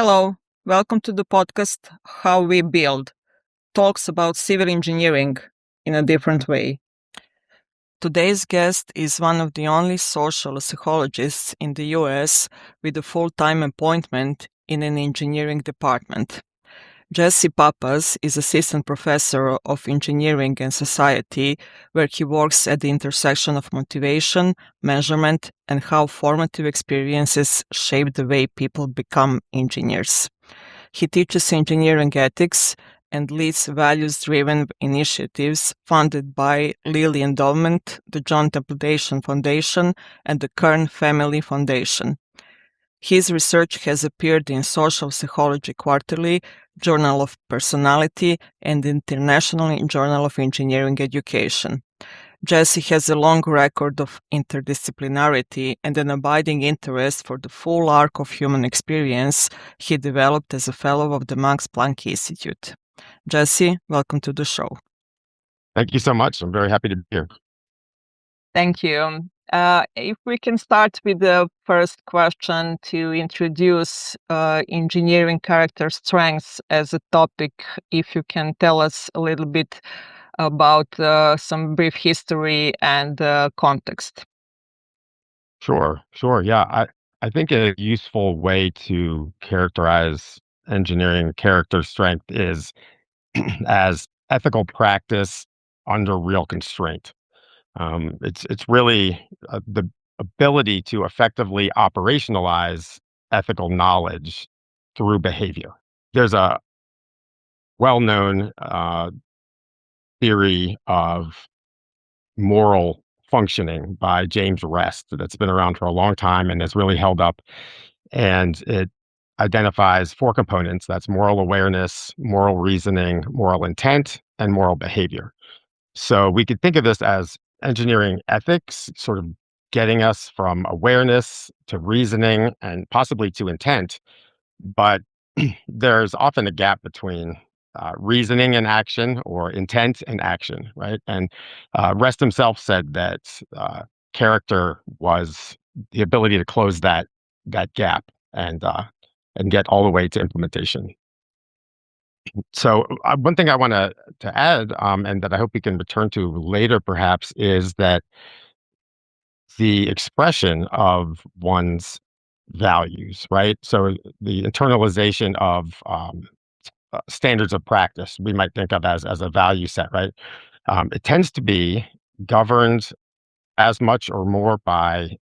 Hello, welcome to the podcast How We Build, talks about civil engineering in a different way. Today's guest is one of the only social psychologists in the US with a full-time appointment in an engineering department. Jesse Pappas is assistant professor of engineering and society, where he works at the intersection of motivation, measurement, and how formative experiences shape the way people become engineers. He teaches engineering ethics and leads values-driven initiatives funded by Lilly Endowment, the John Templeton Foundation, and the Kern Family Foundation. His research has appeared in Social Psychology Quarterly, Journal of Personality, and International Journal of Engineering Education. Jesse has a long record of interdisciplinarity and an abiding interest for the full arc of human experience he developed as a fellow of the Max Planck Institute. Jesse, welcome to the show. Thank you so much. I'm very happy to be here. Thank you. If we can start with the first question to introduce engineering character strengths as a topic, if you can tell us a little bit about some brief history and context. Sure. Yeah, I think a useful way to characterize engineering character strength is as ethical practice under real constraint. It's really the ability to effectively operationalize ethical knowledge through behavior. There's a well-known theory of moral functioning by James Rest that's been around for a long time and has really held up. And it identifies four components. That's moral awareness, moral reasoning, moral intent, and moral behavior. So we could think of this as engineering ethics, sort of getting us from awareness to reasoning and possibly to intent. But there's often a gap between reasoning and action or intent and action, right? And Rest himself said that character was the ability to close that gap and get all the way to implementation. So one thing I want to add, and that I hope we can return to later, perhaps, is that the expression of one's values, right? So the internalization of standards of practice we might think of as a value set, right? It tends to be governed as much or more by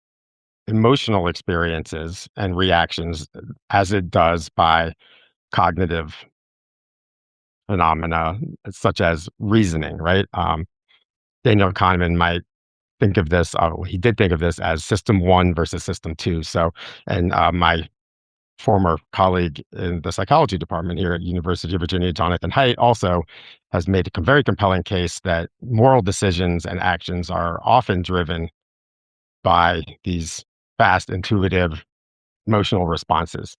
emotional experiences and reactions as it does by cognitive phenomena such as reasoning, right? Daniel Kahneman might think of this, he did think of this as system one versus system two. So, and my former colleague in the psychology department here at University of Virginia, Jonathan Haidt, also has made a very compelling case that moral decisions and actions are often driven by these fast, intuitive, emotional responses.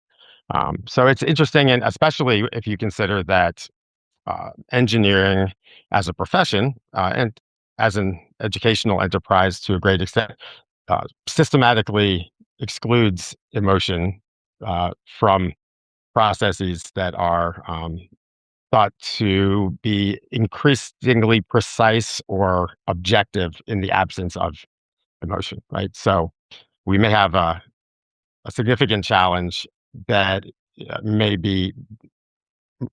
So it's interesting, and especially if you consider that engineering as a profession and as an educational enterprise to a great extent systematically excludes emotion from processes that are thought to be increasingly precise or objective in the absence of emotion, right? So we may have a significant challenge that may be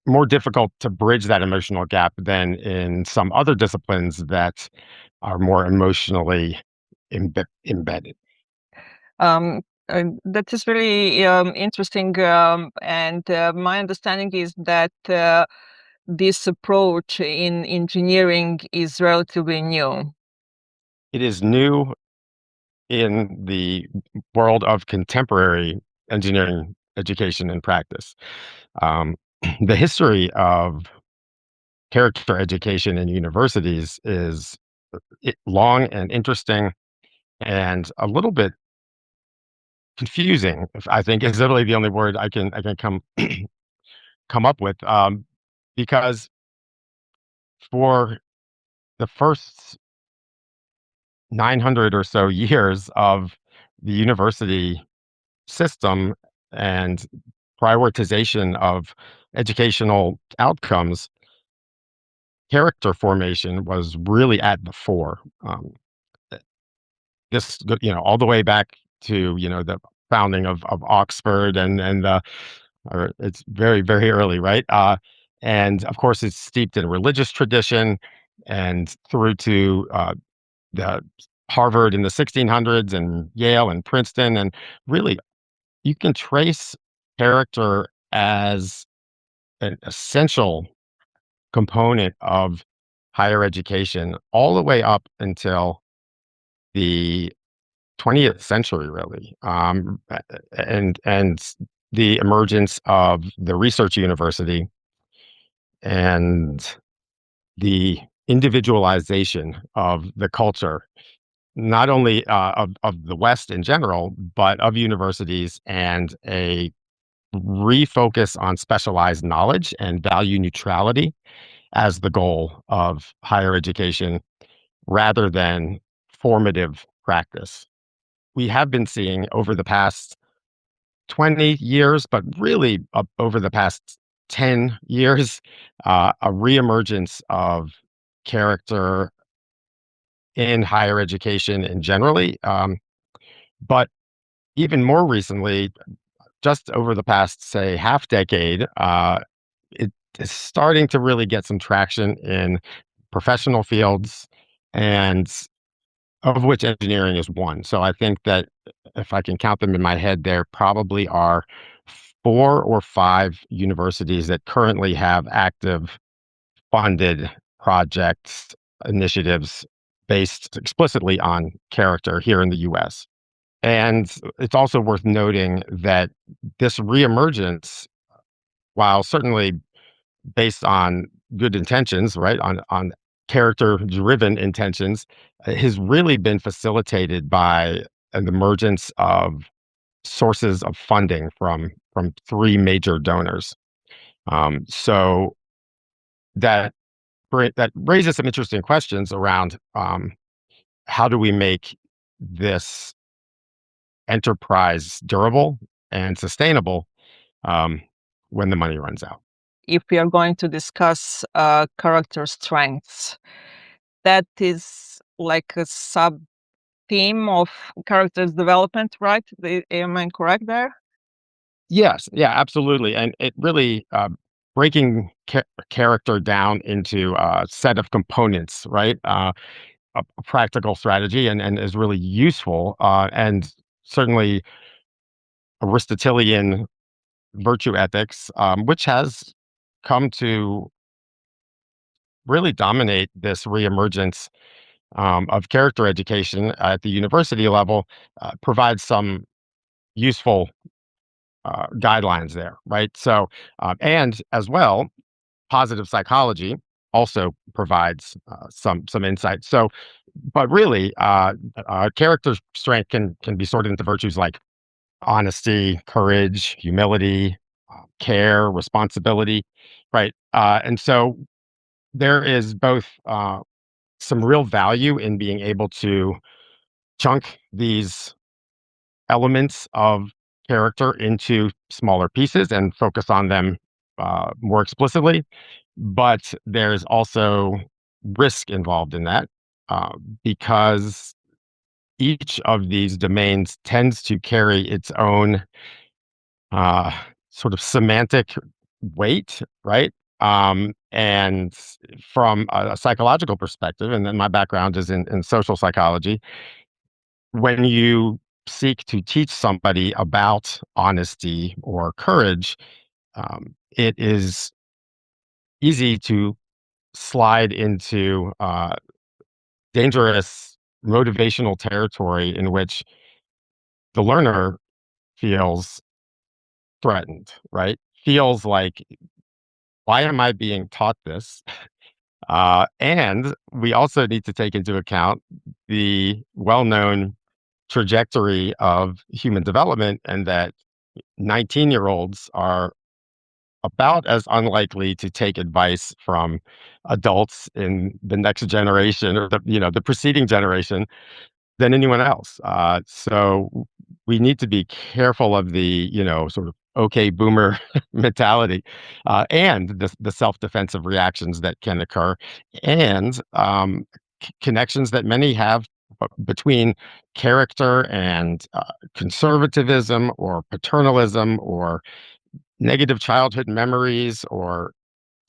more difficult to bridge that emotional gap than in some other disciplines that are more emotionally embedded. That is really interesting, and my understanding is that this approach in engineering is relatively new. It is new in the world of contemporary engineering education and practice. Um, the history of character education in universities is long and interesting and a little bit confusing. I think is literally the only word I can come up with, because for the first 900 or so years of the university system and prioritization of educational outcomes, character formation was really at the fore. Uh, all the way back to, the founding of Oxford or it's very, very early, right? And of course, it's steeped in religious tradition and through to the Harvard in the 1600s and Yale and Princeton. And really, you can trace character as an essential component of higher education all the way up until the 20th century, really, and the emergence of the research university and the individualization of the culture, not only of the West in general, but of universities, and a refocus on specialized knowledge and value neutrality as the goal of higher education rather than formative practice. We have been seeing over the past 20 years, but really over the past 10 years, a reemergence of character in higher education and generally. But even more recently, just over the past, say, half decade, it is starting to really get some traction in professional fields, and of which engineering is one. So I think that if I can count them in my head, there probably are 4 or 5 universities that currently have active funded projects, initiatives based explicitly on character here in the US. And it's also worth noting that this reemergence, while certainly based on good intentions, right, on character-driven intentions, has really been facilitated by an emergence of sources of funding from 3 major donors. So that that raises some interesting questions around, how do we make this enterprise durable and sustainable, um, when the money runs out? If we are going to discuss character strengths, that is like a sub theme of character development, right? Am I correct there? Yes, yeah, absolutely, and it really, breaking character down into a set of components, right? A practical strategy and is really useful, and certainly Aristotelian virtue ethics, which has come to really dominate this reemergence, of character education at the university level, provides some useful guidelines there, right? So, and as well, positive psychology also provides some insight. So, but really, character strength can be sorted into virtues like honesty, courage, humility, care, responsibility, right? And so there is both some real value in being able to chunk these elements of character into smaller pieces and focus on them more explicitly. But there's also risk involved in that, uh, because each of these domains tends to carry its own uh, sort of semantic weight, right? And from a psychological perspective, and then my background is in social psychology, when you seek to teach somebody about honesty or courage, it is easy to slide into dangerous motivational territory in which the learner feels threatened, right? Feels like, why am I being taught this? And we also need to take into account the well known trajectory of human development, and that 19-year-olds are about as unlikely to take advice from adults in the next generation or the preceding generation than anyone else. So we need to be careful of the, sort of okay boomer mentality, and the self-defensive reactions that can occur, and connections that many have between character and conservatism or paternalism or negative childhood memories or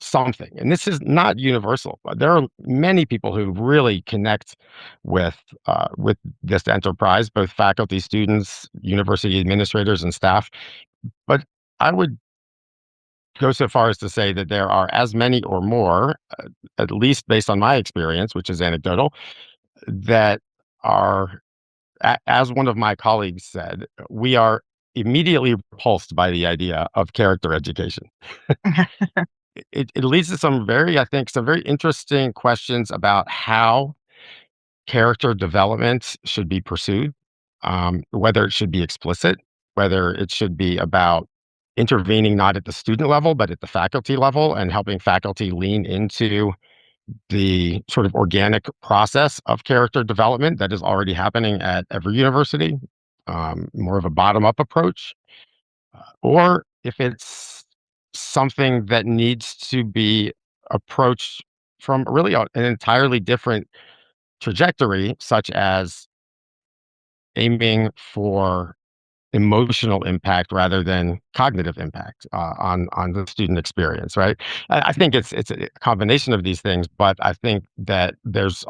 something. And this is not universal, but there are many people who really connect with this enterprise, both faculty, students, university administrators, and staff. But I would go so far as to say that there are as many or more, at least based on my experience, which is anecdotal, that are, as one of my colleagues said, we are immediately repulsed by the idea of character education. It leads to some very, I think, some very interesting questions about how character development should be pursued, whether it should be explicit, whether it should be about intervening not at the student level, but at the faculty level and helping faculty lean into the sort of organic process of character development that is already happening at every university, more of a bottom up approach, or if it's something that needs to be approached from really an entirely different trajectory, such as aiming for emotional impact rather than cognitive impact on the student experience. Right? I think it's a combination of these things, but I think that there's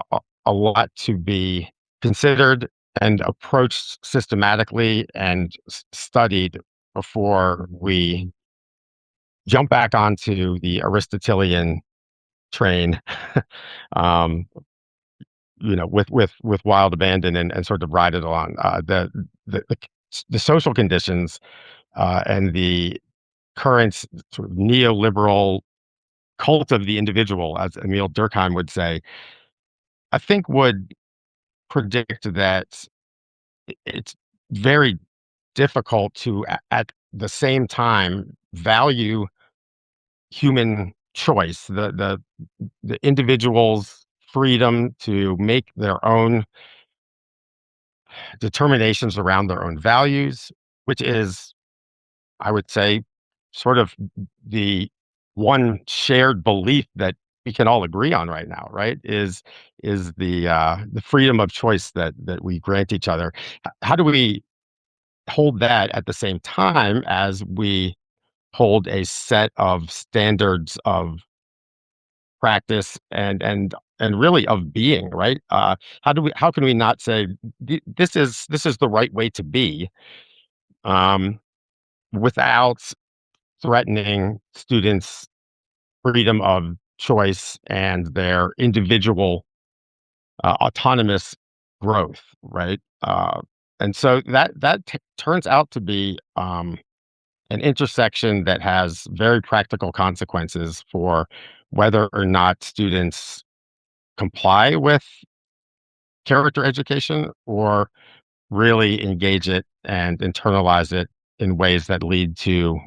a lot to be considered and approached systematically and studied before we jump back onto the Aristotelian train, um, with wild abandon and sort of ride it along. The social conditions and the current sort of neoliberal cult of the individual, as Emil Durkheim would say, I think would predict that it's very difficult to, at the same time, value human choice, the individual's freedom to make their own determinations around their own values, which is, I would say, sort of the one shared belief that we can all agree on right now, right? Is the freedom of choice that we grant each other. How do we hold that at the same time as we hold a set of standards of practice and really of being, right? How can we not say this is the right way to be, um, without threatening students' freedom of choice and their individual autonomous growth, right? And so that turns out to be an intersection that has very practical consequences for whether or not students comply with character education or really engage it and internalize it in ways that lead to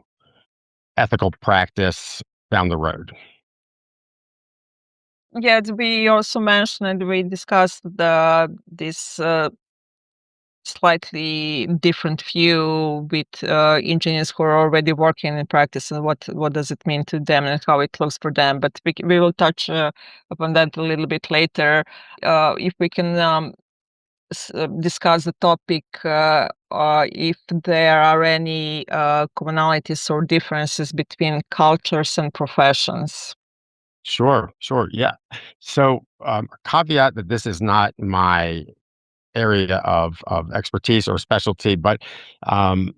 ethical practice down the road. Yes, we also mentioned we discussed this slightly different view with engineers who are already working in practice and what does it mean to them and how it looks for them. But we will touch upon that a little bit later. If we can discuss the topic, if there are any commonalities or differences between cultures and professions. Sure, sure, yeah. So, caveat that this is not my area of expertise or specialty, um,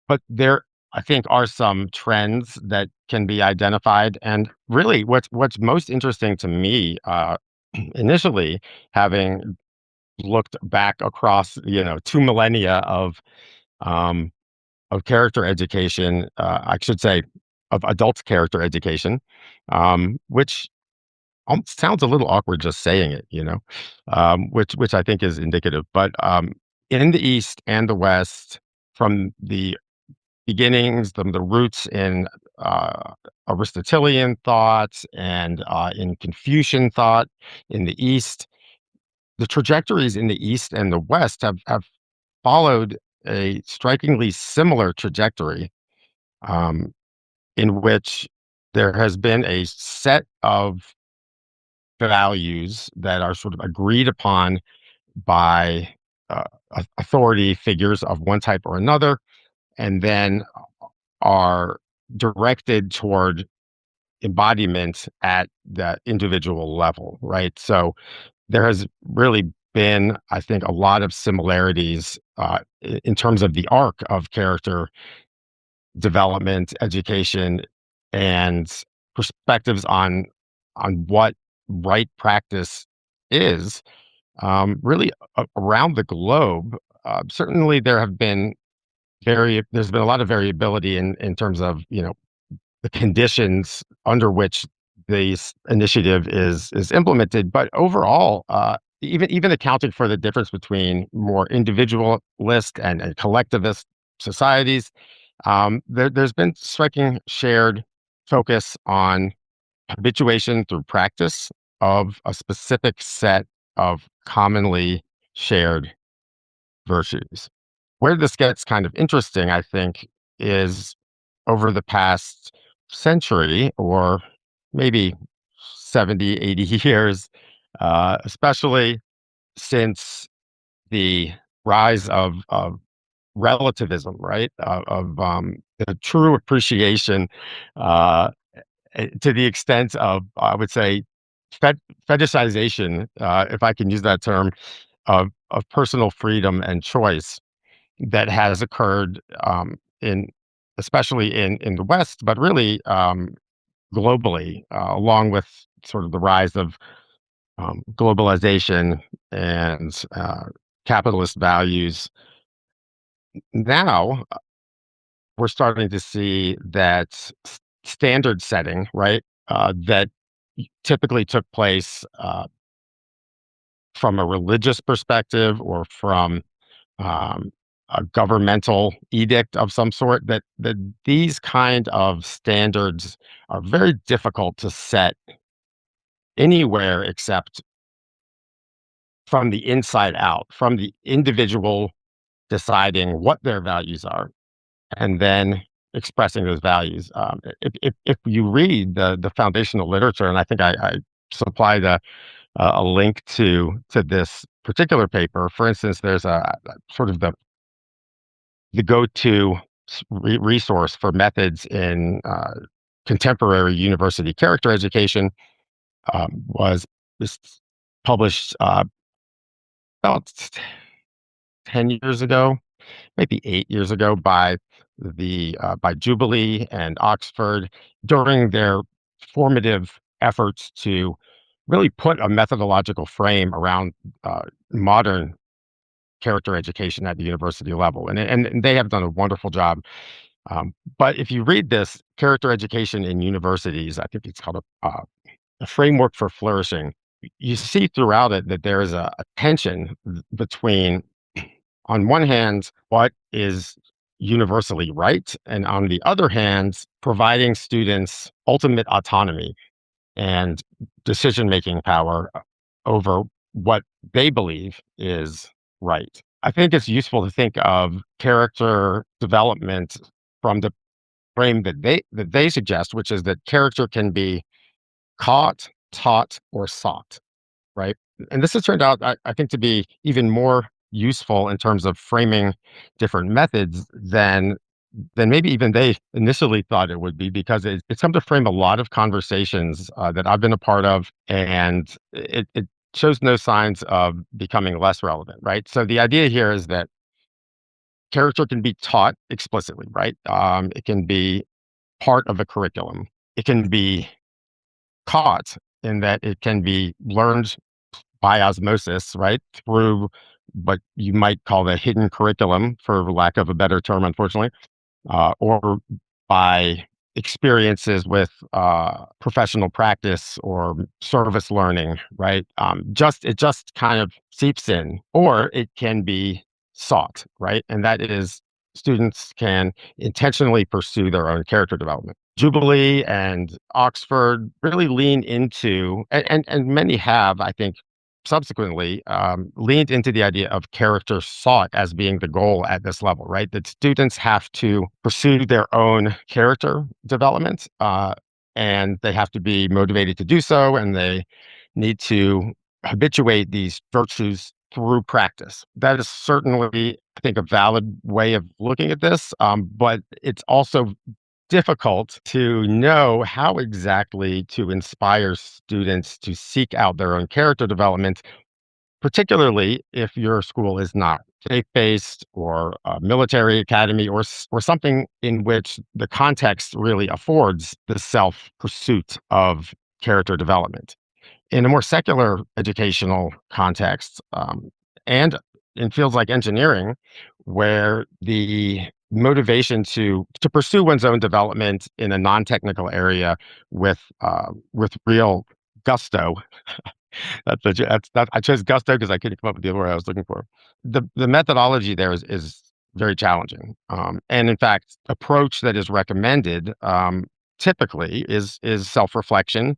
but there, I think, are some trends that can be identified. And really, what's most interesting to me, initially, having looked back across 2 millennia um, of character education, I should say, of adult character education, which sounds a little awkward just saying it, which I think is indicative. But in the East and the West, from the beginnings, the roots in Aristotelian thought and in Confucian thought in the East, the trajectories in the East and the West have followed a strikingly similar trajectory. um, in which there has been a set of values that are sort of agreed upon by authority figures of one type or another, and then are directed toward embodiment at the individual level, right? So there has really been, I think, a lot of similarities in terms of the arc of character development, education, and perspectives on what right practice is, really around the globe. Certainly, there's been a lot of variability in terms of the conditions under which this initiative is implemented. But overall, even accounting for the difference between more individualist and collectivist societies, there's been striking shared focus on habituation through practice of a specific set of commonly shared virtues. Where this gets kind of interesting, I think, is over the past century or maybe 70, 80 years, especially since the rise of relativism, right? Of the true appreciation uh, to the extent of, I would say, fetishization, if I can use that term, of personal freedom and choice that has occurred in especially in the West, but really globally, along with sort of the rise of globalization and capitalist values. Now we're starting to see that standard setting, right? That typically took place from a religious perspective or from um, a governmental edict of some sort, that these kind of standards are very difficult to set anywhere except from the inside out, from the individual deciding what their values are and then expressing those values. If you read the foundational literature, and I think I supplied a link to this particular paper. For instance, there's a sort of the go-to resource for methods in contemporary university character education was this published about 10 years ago, maybe 8 years ago, by Jubilee and Oxford during their formative efforts to really put a methodological frame around modern character education at the university level, and they have done a wonderful job. But if you read this character education in universities, I think it's called a framework for flourishing. You see throughout it that there is a tension between, on one hand, what is universally right, and on the other hand, providing students ultimate autonomy and decision making power over what they believe is right. I think it's useful to think of character development from the frame that they suggest, which is that character can be caught, taught, or sought, right? And this has turned out, I think, to be even more useful in terms of framing different methods than maybe even they initially thought it would be, because it's come to frame a lot of conversations that I've been a part of, and it shows no signs of becoming less relevant, right? So the idea here is that character can be taught explicitly, right? It can be part of a curriculum. It can be caught in that it can be learned by osmosis, right? Through what you might call the hidden curriculum, for lack of a better term, unfortunately, or by experiences with professional practice or service learning, right? It just kind of seeps in, or it can be sought, right? And that is, students can intentionally pursue their own character development. Jubilee and Oxford really lean into, and many have, I think, subsequently leaned into the idea of character sought as being the goal at this level, right? That students have to pursue their own character development, and they have to be motivated to do so, and they need to habituate these virtues through practice. That is certainly, I think, a valid way of looking at this, but it's also difficult to know how exactly to inspire students to seek out their own character development, particularly if your school is not faith-based or a military academy or something in which the context really affords the self-pursuit of character development. In a more secular educational context, and in fields like engineering, where the motivation to pursue one's own development in a non-technical area with real gusto. I chose gusto because I couldn't come up with the other word I was looking for. The methodology there is very challenging, and in fact, approach that is recommended typically is self-reflection.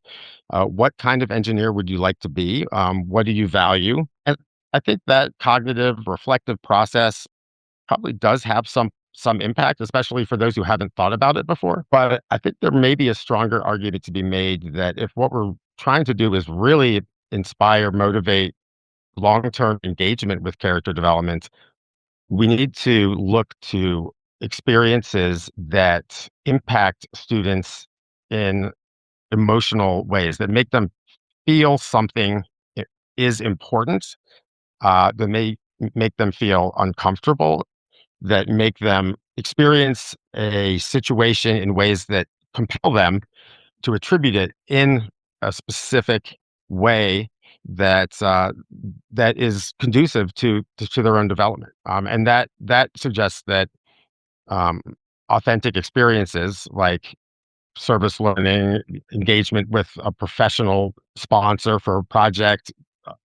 What kind of engineer would you like to be? What do you value? And I think that cognitive, reflective process probably does have some impact, especially for those who haven't thought about it before. But I think there may be a stronger argument to be made that if what we're trying to do is really inspire, motivate long-term engagement with character development, we need to look to experiences that impact students in emotional ways that make them feel something is important, that may make them feel uncomfortable, that make them experience a situation in ways that compel them to attribute it in a specific way that is conducive to their own development, and that suggests that um, authentic experiences like service learning, engagement with a professional sponsor for a project,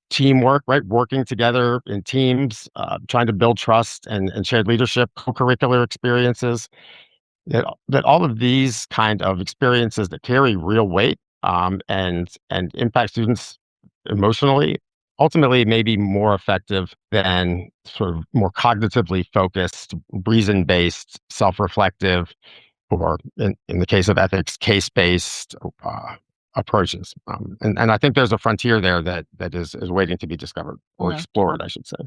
teamwork, right? Working together in teams, trying to build trust and shared leadership, co-curricular experiences, that all of these kind of experiences that carry real weight, and impact students emotionally, ultimately may be more effective than sort of more cognitively focused, reason-based, self-reflective, or in the case of ethics, case-based approaches. And I think there's a frontier there that is waiting to be discovered or Yeah. explored, I should say.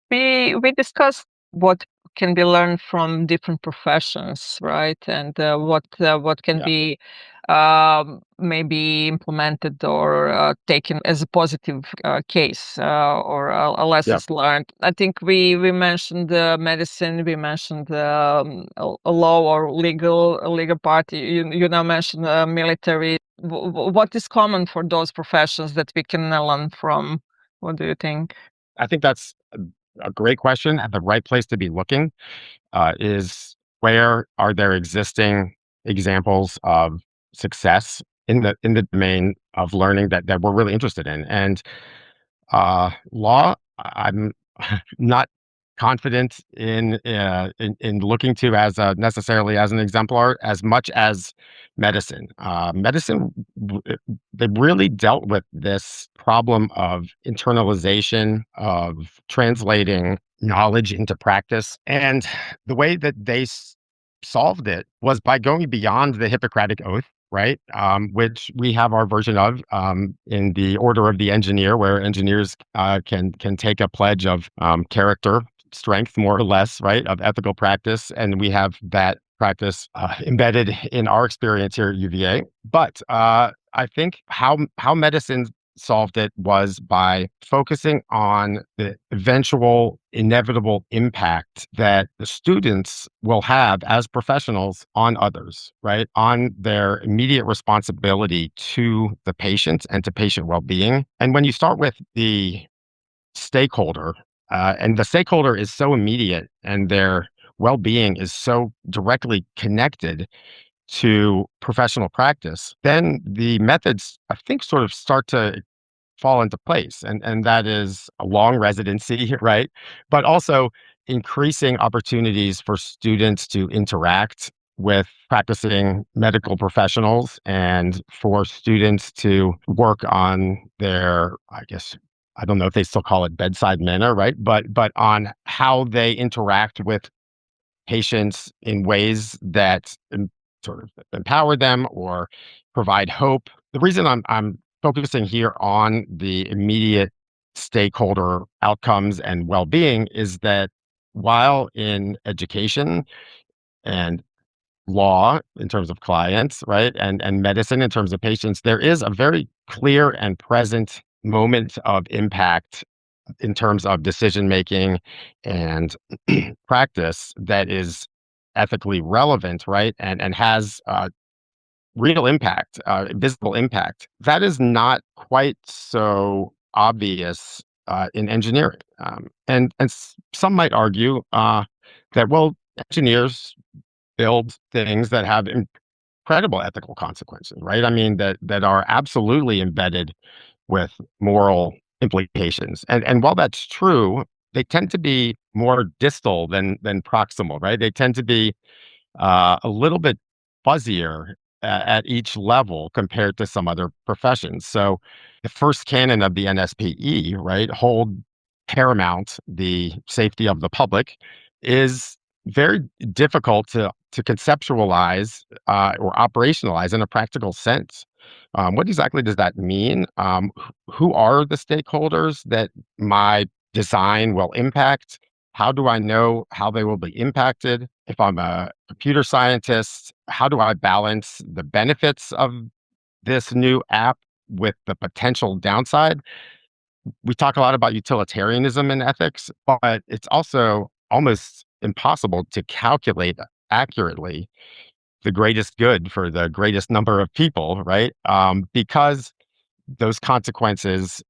We discussed what can be learned from different professions, right? And what can Yeah. be maybe implemented or taken as a positive case or Yeah. lessons learned. I think we mentioned medicine, we mentioned a law or legal part. You now mentioned military. What is common for those professions that we can learn from? What do you think? I think that's a great question, and the right place to be looking is where are there existing examples of success in the domain of learning that we're really interested in. And law, I'm not confident in looking to as necessarily as an exemplar as much as medicine. Medicine, they really dealt with this problem of internalization, of translating knowledge into practice, and the way that they solved it was by going beyond the Hippocratic Oath, right? Which we have our version of in the Order of the Engineer, where engineers can take a pledge of character strength, more or less, right, of ethical practice, and we have that practice embedded in our experience here at UVA. But I think how medicine solved it was by focusing on the eventual inevitable impact that the students will have as professionals on others, right? On their immediate responsibility to the patient and to patient well-being. And when you start with the stakeholder, and the stakeholder is so immediate and their well-being is so directly connected to professional practice, then the methods, I think, sort of start to fall into place. And that is a long residency, right? But also increasing opportunities for students to interact with practicing medical professionals and for students to work on their, I guess, I don't know if they still call it bedside manner, right? But on how they interact with patients in ways that sort of empower them or provide hope. The reason I'm focusing here on the immediate stakeholder outcomes and well-being is that while in education and law in terms of clients, right, and medicine in terms of patients, there is a very clear and present moment of impact in terms of decision making and practice that is ethically relevant, right, and has real impact, visible impact. That is not quite so obvious in engineering, and some might argue that well, engineers build things that have incredible ethical consequences, right? I mean that are absolutely embedded with moral implications. And while that's true, they tend to be more distal than proximal, right? They tend to be a little bit fuzzier at each level compared to some other professions. So the first canon of the NSPE, right, hold paramount the safety of the public, is very difficult to conceptualize or operationalize in a practical sense. What exactly does that mean? Who are the stakeholders that my design will impact? How do I know how they will be impacted? If I'm a computer scientist, how do I balance the benefits of this new app with the potential downside? We talk a lot about utilitarianism in ethics, but it's also almost impossible to calculate accurately the greatest good for the greatest number of people, right? Because those consequences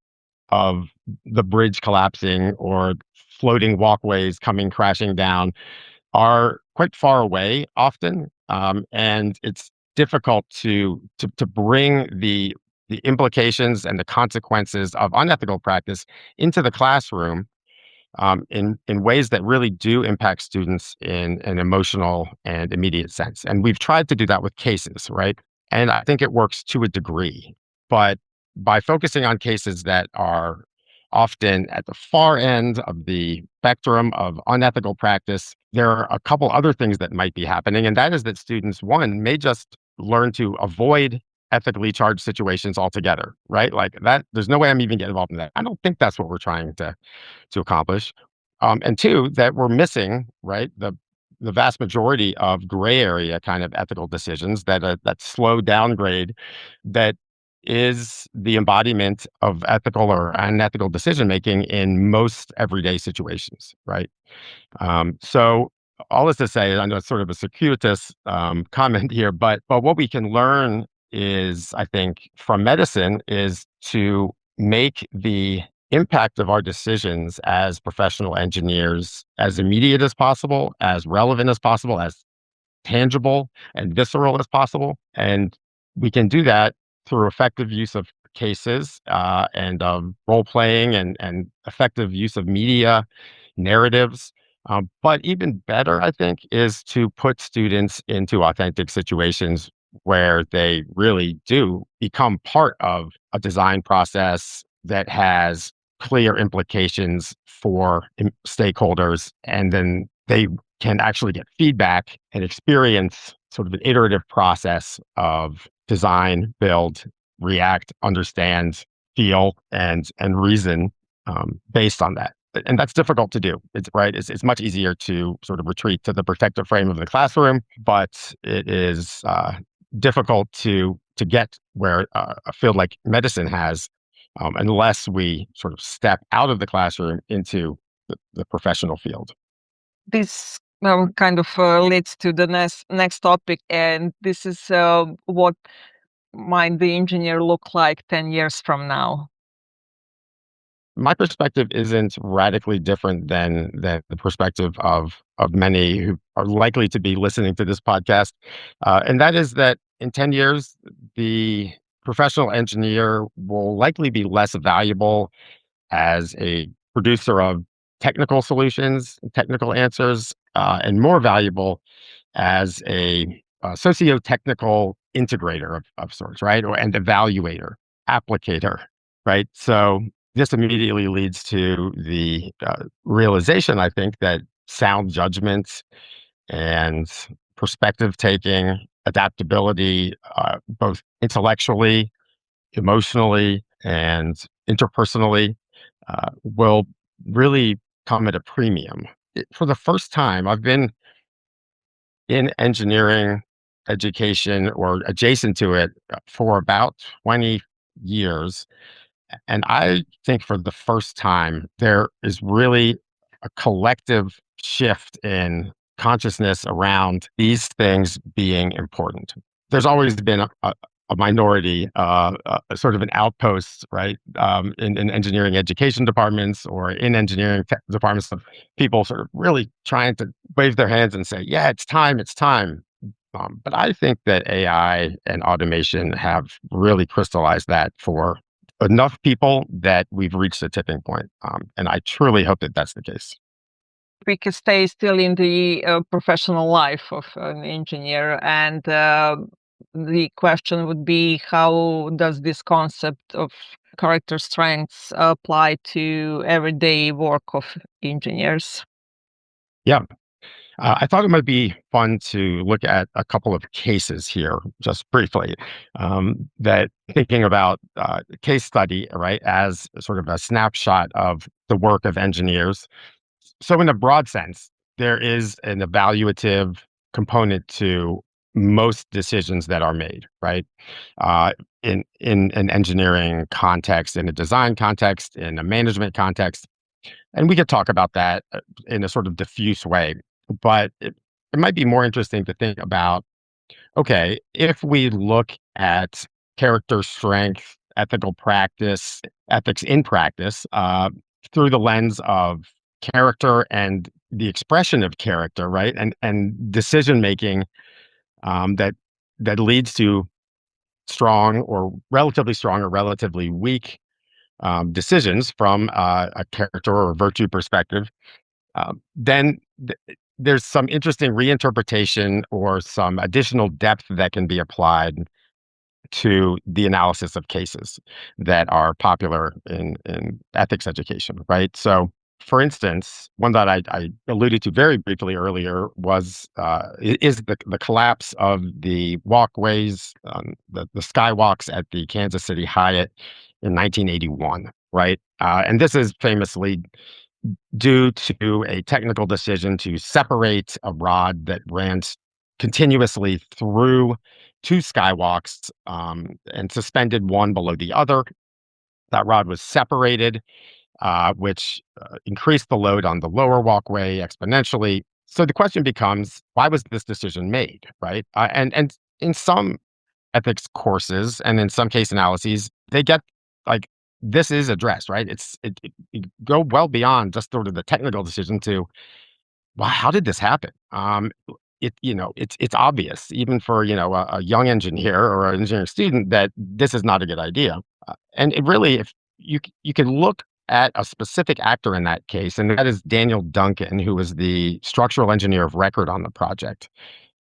of the bridge collapsing or floating walkways coming crashing down are quite far away often, and it's difficult to bring the implications and the consequences of unethical practice into the classroom in ways that really do impact students in an emotional and immediate sense. And we've tried to do that with cases, right? And I think it works to a degree. But by focusing on cases that are often at the far end of the spectrum of unethical practice, there are a couple other things that might be happening. And that is that students, one, may just learn to avoid ethically charged situations altogether, right? Like that, there's no way I'm even getting involved in that. I don't think that's what we're trying to accomplish. And two, that we're missing, right, the vast majority of gray area kind of ethical decisions that slow downgrade that is the embodiment of ethical or unethical decision making in most everyday situations, right? So all this to say, I know it's sort of a circuitous comment here, but what we can learn is, I think, from medicine is to make the impact of our decisions as professional engineers as immediate as possible, as relevant as possible, as tangible and visceral as possible. And we can do that through effective use of cases and role playing and effective use of media narratives. But even better, I think, is to put students into authentic situations where they really do become part of a design process that has clear implications for stakeholders. And then they can actually get feedback and experience sort of an iterative process of design, build, react, understand, feel, and reason based on that. And that's difficult to do. It's right. It's much easier to sort of retreat to the protective frame of the classroom, but it is difficult to get where a field like medicine has, unless we sort of step out of the classroom into the professional field. This kind of leads to the next topic, and this is what might the engineer look like 10 years from now? My perspective isn't radically different than the perspective of many who are likely to be listening to this podcast, and that is that in 10 years, the professional engineer will likely be less valuable as a producer of technical solutions, technical answers, and more valuable as a socio-technical integrator of sorts, right, or and evaluator, applicator, right. So This immediately leads to the realization, I think, that sound judgment and perspective taking, adaptability, both intellectually, emotionally, and interpersonally, will really come at a premium. For the first time, I've been in engineering education or adjacent to it for about 20 years. And I think for the first time, there is really a collective shift in consciousness around these things being important. There's always been a minority, sort of an outpost, right, in engineering education departments or in engineering departments of people sort of really trying to wave their hands and say, yeah, it's time, it's time. But I think that AI and automation have really crystallized that for enough people that we've reached a tipping point. And I truly hope that that's the case. We can stay still in the professional life of an engineer, and the question would be, how does this concept of character strengths apply to everyday work of engineers? Yeah. I thought it might be fun to look at a couple of cases here, just briefly, that thinking about case study, right, as sort of a snapshot of the work of engineers. So, in a broad sense, there is an evaluative component to most decisions that are made, right? In an engineering context, in a design context, in a management context, and we could talk about that in a sort of diffuse way. But it might be more interesting to think about, okay, if we look at character strength, ethical practice, ethics in practice, through the lens of character and the expression of character, right? And decision making, that leads to strong or relatively weak decisions from a character or virtue perspective, then there's some interesting reinterpretation or some additional depth that can be applied to the analysis of cases that are popular in ethics education, right? So, for instance, one that I alluded to very briefly earlier is the collapse of the walkways, the skywalks at the Kansas City Hyatt in 1981, right? And this is famously due to a technical decision to separate a rod that ran continuously through two skywalks, and suspended one below the other. That rod was separated, which increased the load on the lower walkway exponentially. So the question becomes, why was this decision made, right? And in some ethics courses and in some case analyses, they get like this is addressed, right? It go well beyond just sort of the technical decision to, well, how did this happen? It's obvious even for a young engineer or an engineering student that this is not a good idea. And it really, if you can look at a specific actor in that case, and that is Daniel Duncan, who was the structural engineer of record on the project.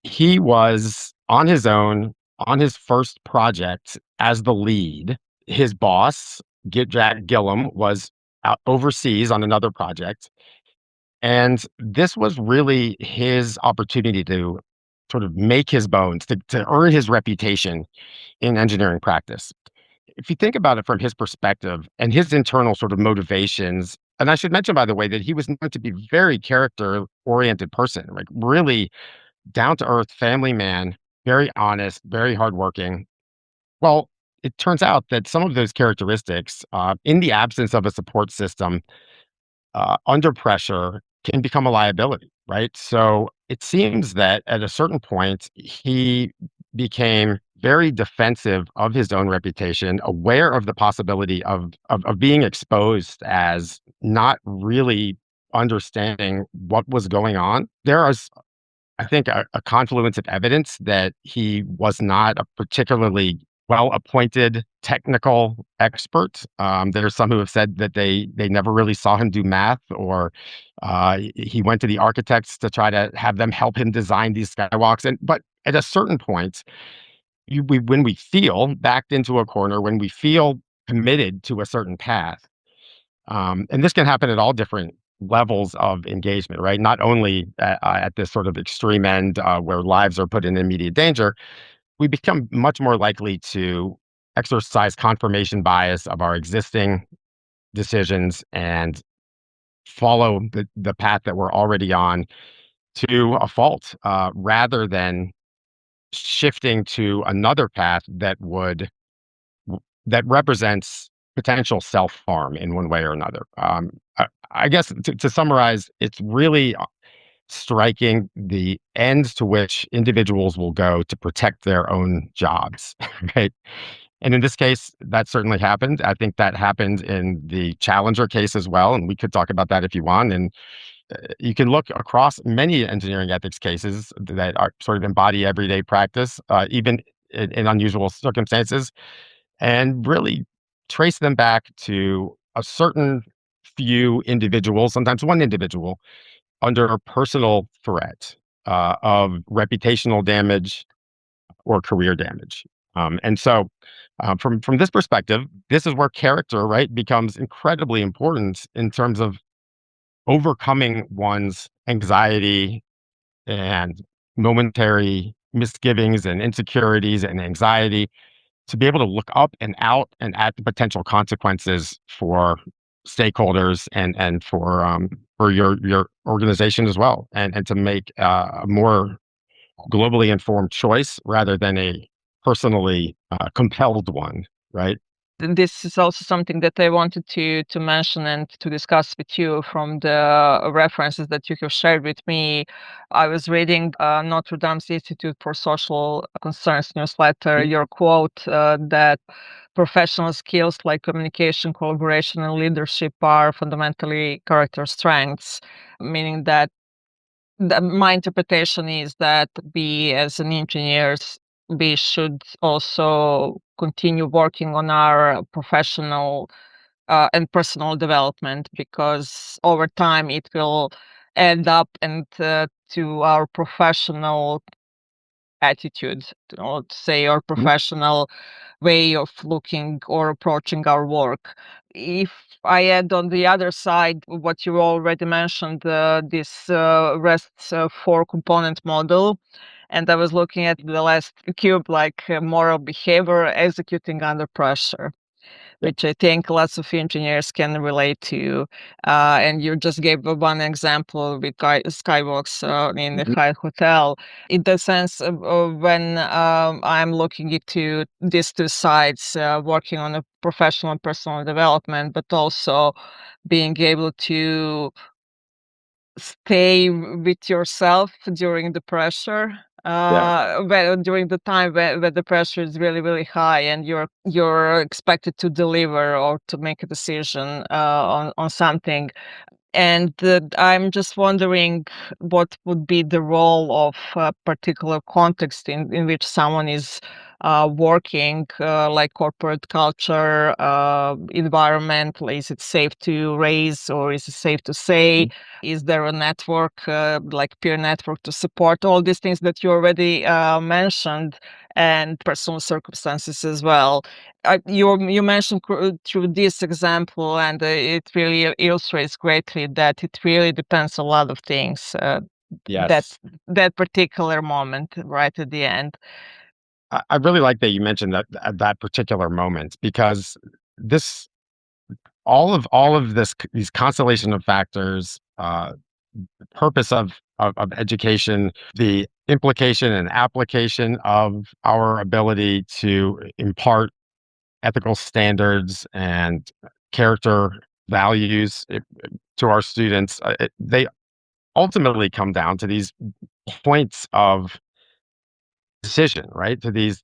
He was on his own on his first project as the lead. His boss, Jack Gillum, was out overseas on another project. And this was really his opportunity to sort of make his bones, to earn his reputation in engineering practice. If you think about it from his perspective and his internal sort of motivations, and I should mention, by the way, that he was known to be very character oriented person, like really down to earth family man, very honest, very hardworking. Well, it turns out that some of those characteristics, in the absence of a support system, under pressure, can become a liability, right? So it seems that at a certain point, he became very defensive of his own reputation, aware of the possibility of being exposed as not really understanding what was going on. There is, I think, a confluence of evidence that he was not a particularly well-appointed technical expert. There's some who have said that they never really saw him do math, or he went to the architects to try to have them help him design these skywalks. But at a certain point, when we feel backed into a corner, when we feel committed to a certain path, And this can happen at all different levels of engagement, right? Not only at this sort of extreme end where lives are put in immediate danger, we become much more likely to exercise confirmation bias of our existing decisions and follow the path that we're already on to a fault, rather than shifting to another path that represents potential self harm in one way or another. I guess to summarize, it's really striking the ends to which individuals will go to protect their own jobs, right? And in this case, that certainly happened. I think that happened in the Challenger case as well, and we could talk about that if you want. And you can look across many engineering ethics cases that are sort of embody everyday practice, even in unusual circumstances, and really trace them back to a certain few individuals, sometimes one individual, under personal threat of reputational damage or career damage. From this perspective, this is where character, right, becomes incredibly important in terms of overcoming one's anxiety and momentary misgivings and insecurities and anxiety to be able to look up and out and at the potential consequences for stakeholders and for your organization as well, and to make a more globally informed choice rather than a personally compelled one, right? This is also something that I wanted to mention and to discuss with you from the references that you have shared with me. I was reading Notre Dame's Institute for Social Concerns newsletter, your quote that professional skills like communication, collaboration, and leadership are fundamentally character strengths, meaning that my interpretation is that we as an engineers, we should also continue working on our professional and personal development, because over time it will end up and to our professional attitude, or say our Mhm. professional way of looking or approaching our work. If I add on the other side what you already mentioned, this REST four component model, and I was looking at the last cube, like moral behavior executing under pressure, Yeah. which I think lots of engineers can relate to. And you just gave one example with Skybox in the Mhm. Hyatt Hotel. In the sense of when I'm looking into these two sides, working on a professional and personal development, but also being able to stay with yourself during the pressure, Yeah. during the time when the pressure is really really high and you're expected to deliver or to make a decision on something. And I'm just wondering what would be the role of a particular context in which someone is working, like corporate culture, environment. Is it safe to raise or is it safe to say? Mhm. Is there a network, like peer network, to support all these things that you already mentioned, and personal circumstances as well? You mentioned through this example, and it really illustrates greatly that it really depends a lot of things. That Yes. that particular moment, right at the end. I really like that you mentioned that particular moment because this all of these constellation of factors, purpose of education, the implication and application of our ability to impart ethical standards and character values to our students, they ultimately come down to these points of decision, right? To these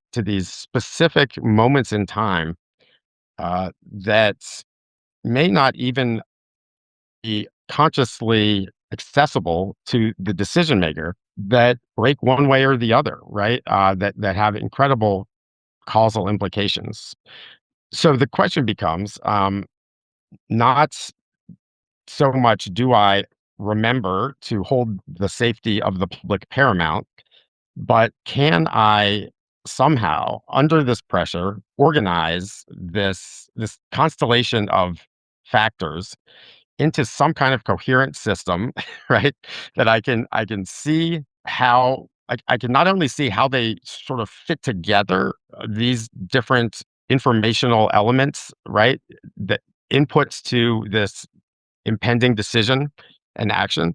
specific moments in time that may not even be consciously accessible to the decision maker, that break one way or the other, right? That have incredible causal implications. So the question becomes, not so much do I remember to hold the safety of the public paramount, but can I somehow, under this pressure, organize this constellation of factors into some kind of coherent system, right? That I can see how I can not only see how they sort of fit together, these different informational elements, right? The inputs to this impending decision and action,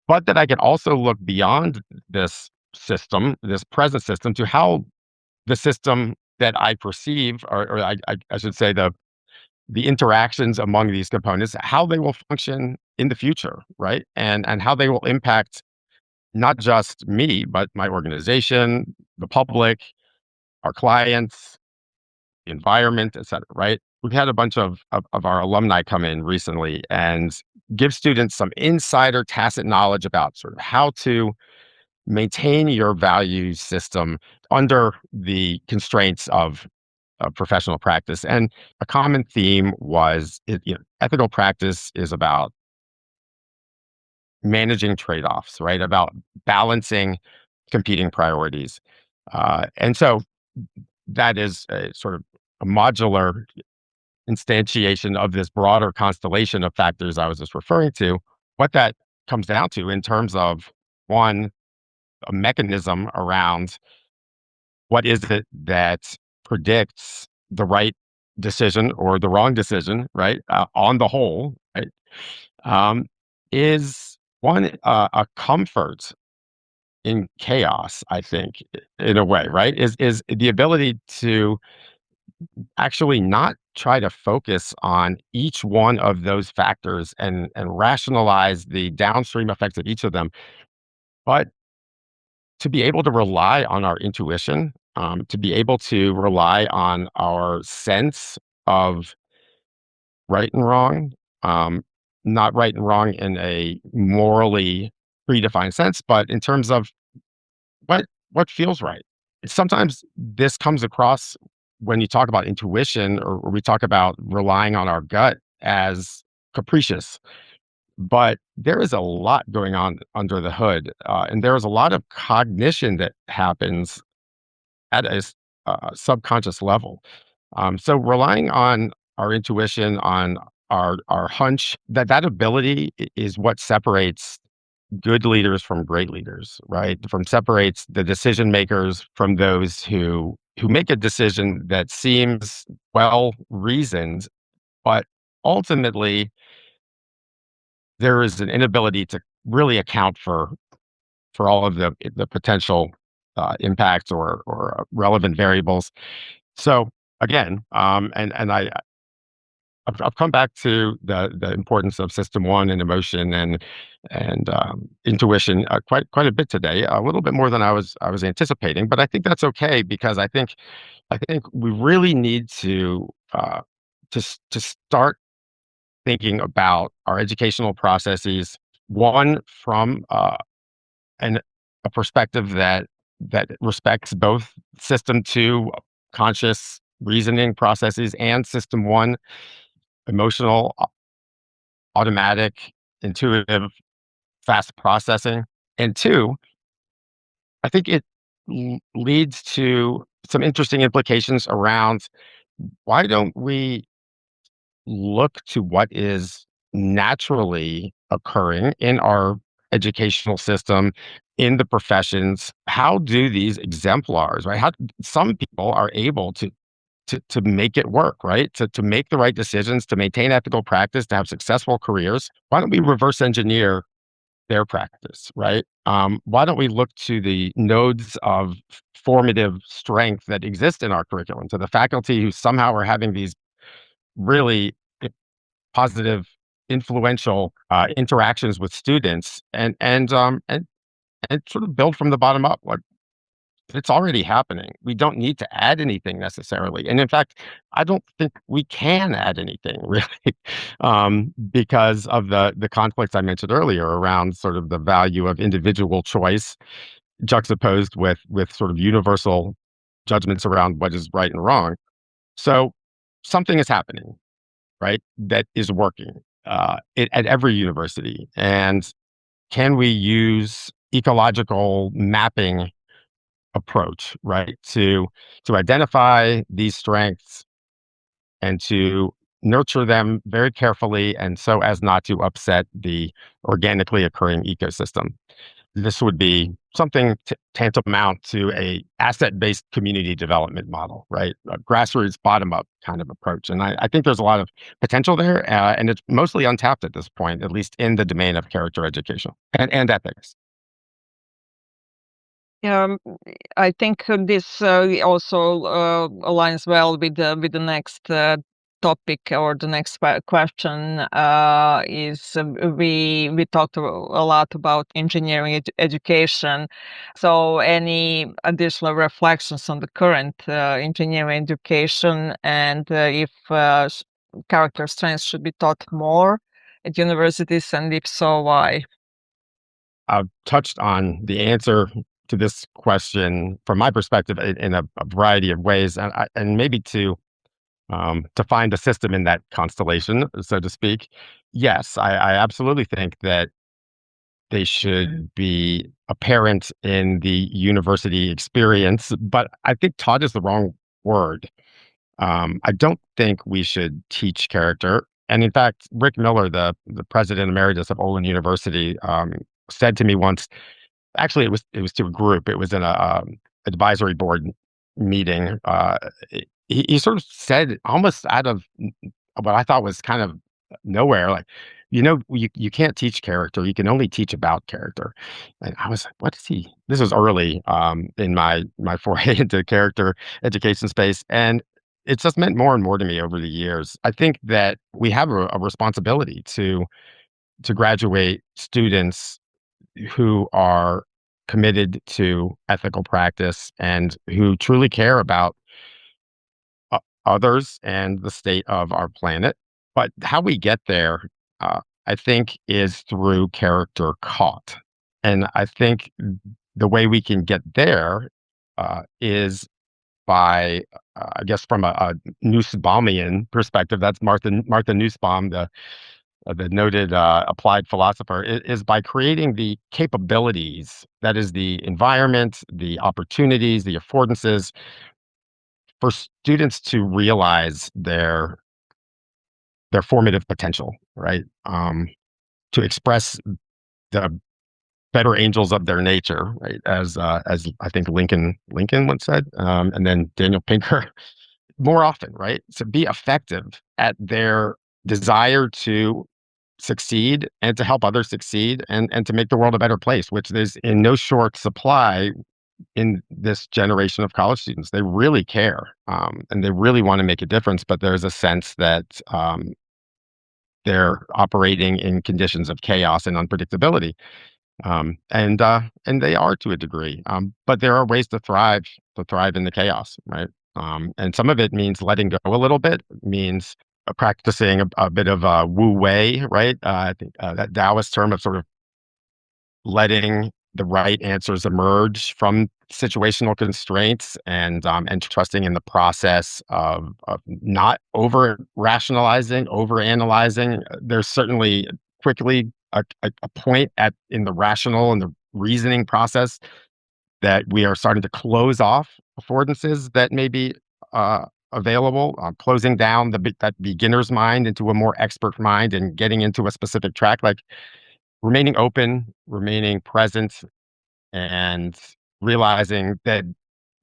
but that I can also look beyond this system, this present system, to how the system that I perceive, or I should say the interactions among these components, how they will function in the future, right? And how they will impact not just me, but my organization, the public, our clients, the environment, et cetera, right? We've had a bunch of our alumni come in recently and give students some insider tacit knowledge about sort of how to maintain your value system under the constraints of professional practice. And a common theme was ethical practice is about managing trade-offs, right? About balancing competing priorities. And so that is a sort of a modular instantiation of this broader constellation of factors I was just referring to. What that comes down to in terms of one, a mechanism around what is it that predicts the right decision or the wrong decision, right? On the whole, right? Um, is one a comfort in chaos, I think, in a way, right? Is the ability to actually not try to focus on each one of those factors and rationalize the downstream effects of each of them, but to be able to rely on our intuition, to be able to rely on our sense of right and wrong, um, not right and wrong in a morally predefined sense, but in terms of what what feels right. Sometimes this comes across when you talk about intuition or we talk about relying on our gut as capricious, but there is a lot going on under the hood, and there is a lot of cognition that happens at a subconscious level. So relying on our intuition, on our hunch, that ability is what separates good leaders from great leaders, right? From separates the decision makers from those who make a decision that seems well reasoned, but ultimately there is an inability to really account for all of the potential impacts or relevant variables. So again, I've come back to the importance of system one and emotion and intuition quite a bit today, a little bit more than I was anticipating, but I think that's okay because I think we really need to start thinking about our educational processes, one from and a perspective that respects both system two, conscious reasoning processes, and system one, emotional, automatic, intuitive, fast processing. And two, I think it leads to some interesting implications around why don't we look to what is naturally occurring in our educational system, in the professions. How do these exemplars, right? How some people are able to make it work, right? To make the right decisions, to maintain ethical practice, to have successful careers. Why don't we reverse engineer their practice, right? Why don't we look to the nodes of formative strength that exist in our curriculum, to the faculty who somehow are having these really positive, influential interactions with students, and sort of build from the bottom up. Like it's already happening. We don't need to add anything necessarily, and in fact, I don't think we can add anything really, because of the conflicts I mentioned earlier around sort of the value of individual choice juxtaposed with sort of universal judgments around what is right and wrong. So something is happening, right? That is working at every university. And can we use ecological mapping approach, right, to identify these strengths and to nurture them very carefully and so as not to upset the organically occurring ecosystem. This would be something tantamount to a asset-based community development model, right? A grassroots, bottom-up kind of approach. And I think there's a lot of potential there, and it's mostly untapped at this point, at least in the domain of character education and ethics. Um, I think this also aligns well with the next topic or the next question. Is we talked a lot about engineering education. So, any additional reflections on the current engineering education, and if character strengths should be taught more at universities, and if so, why? I've touched on the answer to this question from my perspective in a variety of ways, and maybe to find a system in that constellation, so to speak. Yes, I absolutely think that they should be apparent in the university experience, but I think taught is the wrong word. I don't think we should teach character. And in fact, Rick Miller, the president emeritus of Olin University, said to me once. Actually, it was to a group. It was in a advisory board meeting. He sort of said almost out of what I thought was kind of nowhere, like, you can't teach character. You can only teach about character. And I was like, what is he? This was early in my foray into character education space, and it's just meant more and more to me over the years. I think that we have a responsibility to graduate students who are committed to ethical practice and who truly care about others and the state of our planet. But how we get there, I think, is through character caught. And I think the way we can get there is by, I guess, from a Nussbaumian perspective. That's Martha Nussbaum, the noted applied philosopher, is by creating the capabilities, that is, the environment, the opportunities, the affordances for students to realize their formative potential, right? To express the better angels of their nature, right? As I think Lincoln once said, and then Daniel Pinker more often, right? To be effective at their desire to succeed and to help others succeed and to make the world a better place, which is in no short supply in this generation of college students. They really care, and they really want to make a difference, but there's a sense that they're operating in conditions of chaos and unpredictability. And they are to a degree, but there are ways to thrive in the chaos, right? And some of it means letting go a little bit, means practicing a bit of wu wei, right? I think that Taoist term of sort of letting the right answers emerge from situational constraints and trusting in the process of not over rationalizing, over analyzing. There's certainly quickly a point in the rational and the reasoning process that we are starting to close off affordances that may be available, closing down that beginner's mind into a more expert mind and getting into a specific track, like remaining open, remaining present, and realizing that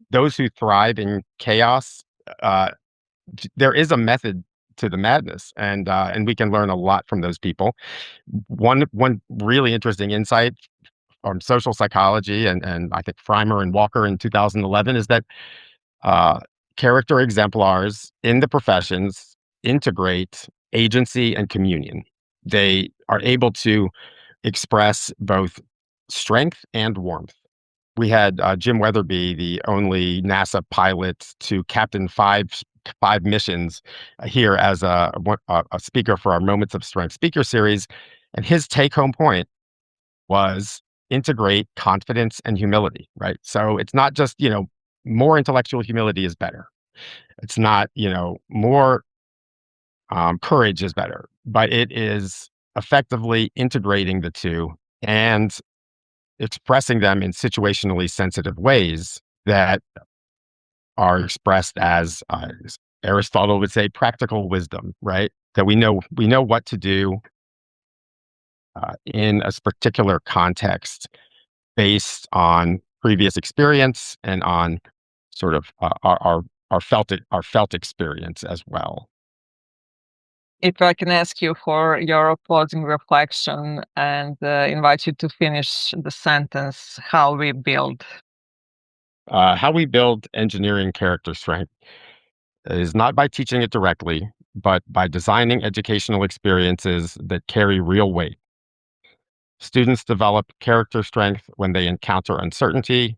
those who thrive in chaos, uh, there is a method to the madness, and we can learn a lot from those people. One really interesting insight from social psychology and I think Freimer and Walker in 2011 is that uh, character exemplars in the professions integrate agency and communion. They are able to express both strength and warmth. We had Jim Weatherby, the only NASA pilot to captain five missions, here as a speaker for our Moments of Strength speaker series, and his take home point was integrate confidence and humility. Right, so it's not just more intellectual humility is better. It's not more courage is better, but it is effectively integrating the two and expressing them in situationally sensitive ways that are expressed as Aristotle would say practical wisdom, right? That we know what to do in a particular context based on previous experience and on sort of our felt experience as well. If I can ask you for your closing reflection and invite you to finish the sentence, how we build. How we build engineering character strength is not by teaching it directly, but by designing educational experiences that carry real weight. Students develop character strength when they encounter uncertainty,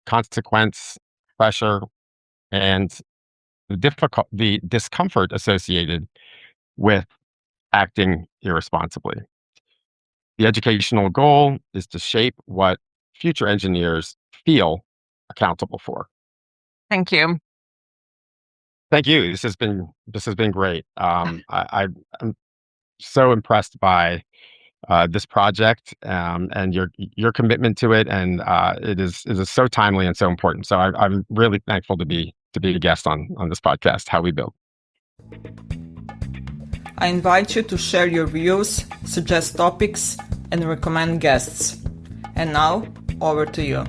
consequence, pressure, and the discomfort associated with acting irresponsibly. The educational goal is to shape what future engineers feel accountable for. Thank you. Thank you. This has been great. I'm so impressed by this project and your commitment to it, and it is so timely and so important. So I'm really thankful to be a guest on this podcast, How We Build. I invite you to share your views, suggest topics, and recommend guests. And now, over to you.